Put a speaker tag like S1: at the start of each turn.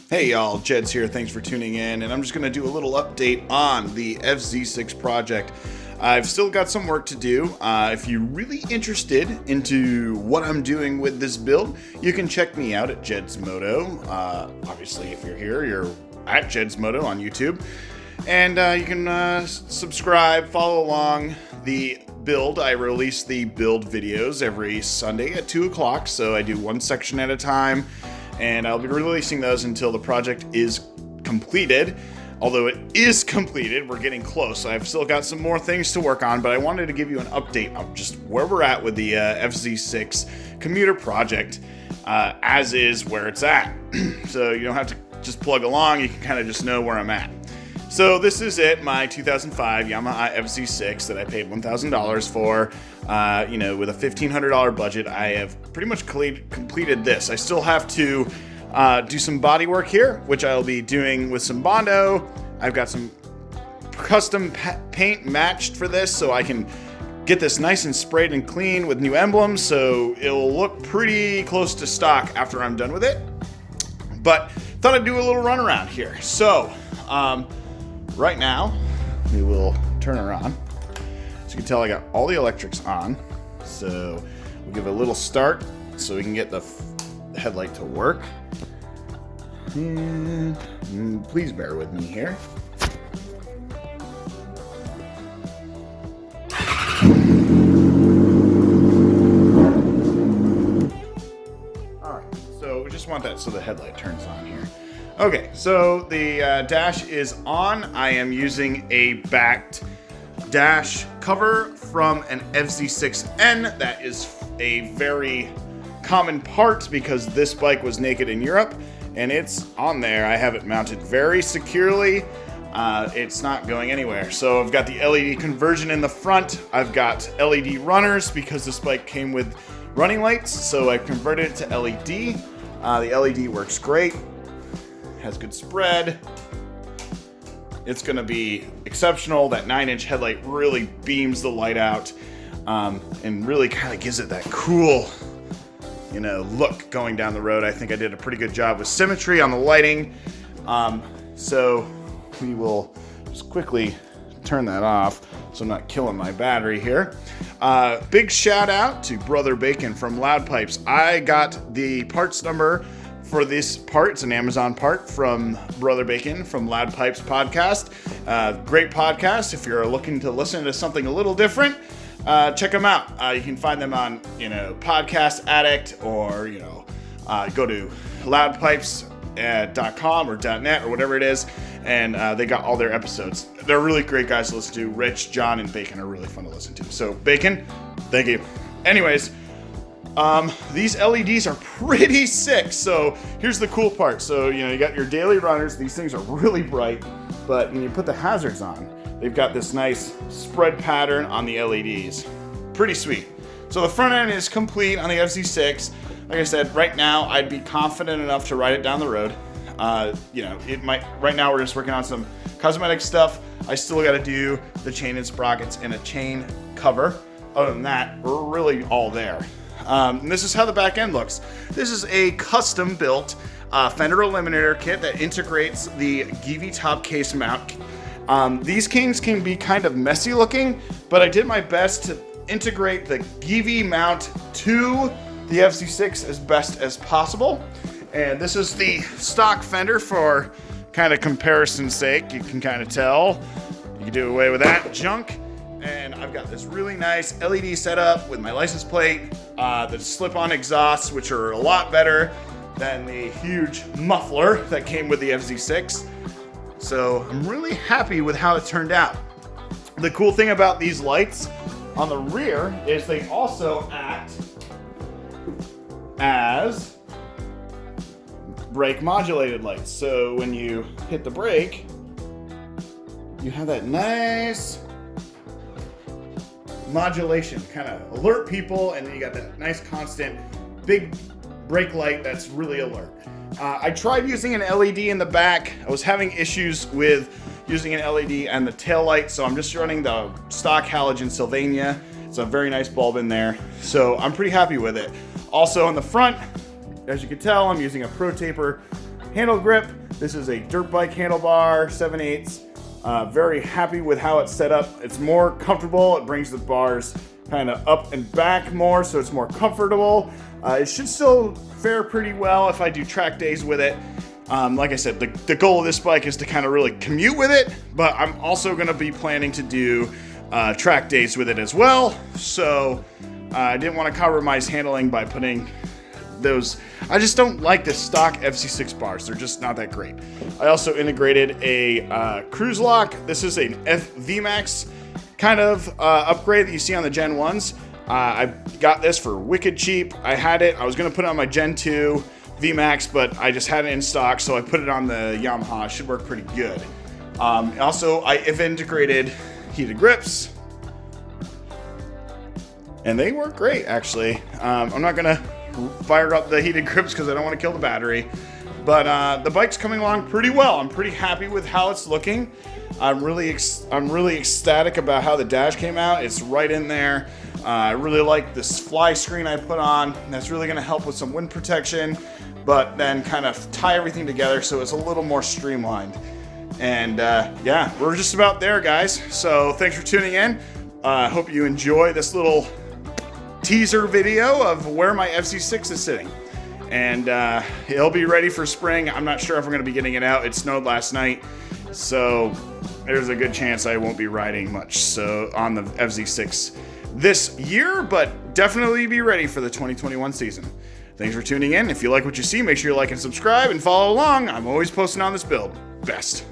S1: Hey y'all, Jedz here, thanks for tuning in, and I'm just going to do a little update on the FZ6 project. I've still got some work to do. If you're really interested into what I'm doing with this build, you can check me out at JedzMoto. Obviously, if you're here, you're at JedzMoto on YouTube. And you can subscribe, follow along the build. I release the build videos every Sunday at 2 o'clock, so I do one section at a time. And I'll be releasing those until the project is completed. Although it is completed, we're getting close. I've still got some more things to work on, but I wanted to give you an update of just where we're at with the FZ6 commuter project, as is where it's at. So you don't have to just plug along, you can kind of just know where I'm at. So this is it, my 2005 Yamaha FZ6 that I paid $1,000 for. With a $1,500 budget, I have pretty much completed this. I still have to do some body work here, which I'll be doing with some Bondo. I've got some custom paint matched for this, so I can get this nice and sprayed and clean with new emblems, so it'll look pretty close to stock after I'm done with it. But thought I'd do a little run around here. So, right now, we will turn her on. As you can tell, I got all the electrics on. So we'll give it a little start so we can get the headlight to work. And please bear with me here. Alright, so we just want that so the headlight turns on here. Okay, so the dash is on. I am using a backed dash cover from an FZ6N. That is a very common part because this bike was naked in Europe, and it's on there. I have it mounted very securely. It's not going anywhere. So I've got the LED conversion in the front. I've got LED runners because this bike came with running lights, so I converted it to LED. The LED works great. Has good spread. It's going to be exceptional. That 9-inch headlight really beams the light out and really kind of gives it that cool, look going down the road. I think I did a pretty good job with symmetry on the lighting. So we will just quickly turn that off so I'm not killing my battery here. Big shout out to Brother Bacon from Loud Pipes. I got the parts number for this part. It's an Amazon part from Brother Bacon from Loud Pipes podcast. Great podcast. If you're looking to listen to something a little different, check them out. You can find them on, Podcast Addict, or, go to loudpipes.com or .net or whatever it is, and they got all their episodes. They're really great guys to listen to. Rich, John, and Bacon are really fun to listen to. So, Bacon, thank you. Anyways, these LEDs are pretty sick. So here's the cool part. So, you got your daily runners. These things are really bright, but when you put the hazards on, they've got this nice spread pattern on the LEDs. Pretty sweet. So the front end is complete on the FZ6. Like I said, right now I'd be confident enough to ride it down the road. It might, right now we're just working on some cosmetic stuff. I still got to do the chain and sprockets and a chain cover. Other than that, we're really all there. And this is how the back end looks. This is a custom built fender eliminator kit that integrates the Givi top case mount. These kings can be kind of messy looking, but I did my best to integrate the Givi mount to the FZ6 as best as possible. And this is the stock fender for kind of comparison's sake. You can kind of tell. You can do away with that junk. And I've got this really nice LED setup with my license plate, the slip-on exhausts, which are a lot better than the huge muffler that came with the FZ6. So I'm really happy with how it turned out. The cool thing about these lights on the rear is they also act as brake modulated lights. So when you hit the brake, you have that nice modulation, kind of alert people, and then you got that nice constant big brake light that's really alert. I tried using an LED in the back. I was having issues with using an LED and the tail light, so I'm just running the stock halogen Sylvania. It's a very nice bulb in there, so I'm pretty happy with it. Also on the front, as you can tell, I'm using a Pro Taper handle grip. This is a dirt bike handlebar, 7/8. Very happy with how it's set up. It's more comfortable. It brings the bars kind of up and back more, so it's more comfortable. It should still fare pretty well if I do track days with it. Like I said, the goal of this bike is to kind of really commute with it, but I'm also going to be planning to do track days with it as well. So I didn't want to compromise handling by putting those. I just don't like the stock FZ6 bars. They're just not that great. I also integrated a cruise lock. This is an VMAX kind of upgrade that you see on the Gen 1s. I got this for wicked cheap. I had it. I was going to put it on my Gen 2 VMAX, but I just had it in stock, so I put it on the Yamaha. It should work pretty good. Also, I've integrated heated grips, and they work great, actually. I'm not going to fire up the heated grips because I don't want to kill the battery, but the bike's coming along pretty well. I'm pretty happy with how it's looking. I'm really ecstatic about how the dash came out. It's right in there. I really like this fly screen I put on. That's really going to help with some wind protection, but then kind of tie everything together so it's a little more streamlined. And yeah, we're just about there, guys. So thanks for tuning in. I hope you enjoy this little teaser video of where my FZ6 is sitting. And it'll be ready for spring. I'm not sure if I'm going to be getting it out. It snowed last night, so there's a good chance I won't be riding much so on the FZ6 this year, but definitely be ready for the 2021 season. Thanks for tuning in. If you like what you see, make sure you like and subscribe and follow along. I'm always posting on this build. Best.